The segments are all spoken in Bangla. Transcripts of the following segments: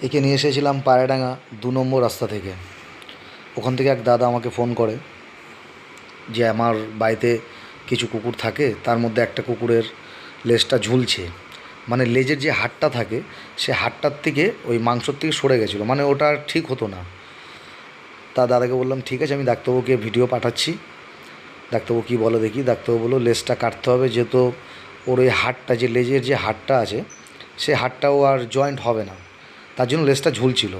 একে নিয়ে এসেছিলাম পায়রাডাঙ্গা 2 নম্বর রাস্তা থেকে। ওখান থেকে এক দাদা আমাকে ফোন করে যে আমার বাড়িতে কিছু কুকুর থাকে, তার মধ্যে একটা কুকুরের লেজটা ঝুলছে, মানে লেজের যে হাড়টা থাকে সে হাড়টার থেকে ওই মাংসর থেকে সরে গেছিলো, মানে ওটা আর ঠিক হতো না। তা দাদাকে বললাম ঠিক আছে, আমি ডাক্তারবাবুকে ভিডিও পাঠাচ্ছি, ডাক্তারবাবু কী বলে দেখি। ডাক্তারবাবু বললো লেজটা কাটতে হবে, যেহেতু ওর ওই হাড়টা, যে লেজের যে হাড়টা আছে সে হাড়টাও আর জয়েন্ট হবে না, তার জন্য লেজটা ঝুলছিল,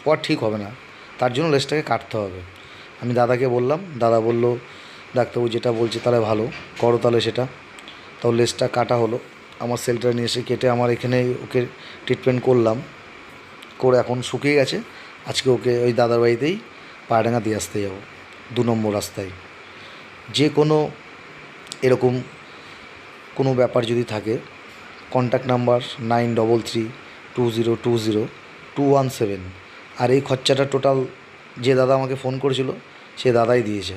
ও আর ঠিক হবে না, তার জন্য লেজটাকে কাটতে হবে। আমি দাদাকে বললাম, দাদা বললো ডাক্তারবাবু যেটা বলছে তাহলে ভালো, করো তাহলে সেটা। তাও লেজটা কাটা হলো, আমার সেলটা নিয়ে এসে কেটে আমার এখানে ওকে ট্রিটমেন্ট করলাম, করে এখন শুকিয়ে গেছে। আজকে ওকে ওই দাদার বাড়িতেই পায়রাডাঙ্গা দিয়ে আসতে যাবো, 2 নম্বর রাস্তায়। যে কোনো এরকম কোনো ব্যাপার যদি থাকে, কন্ট্যাক্ট নাম্বার 9332020217। আর এই খরচাটা টোটাল যে দাদা আমাকে ফোন করেছিল সে দাদাই দিয়েছে।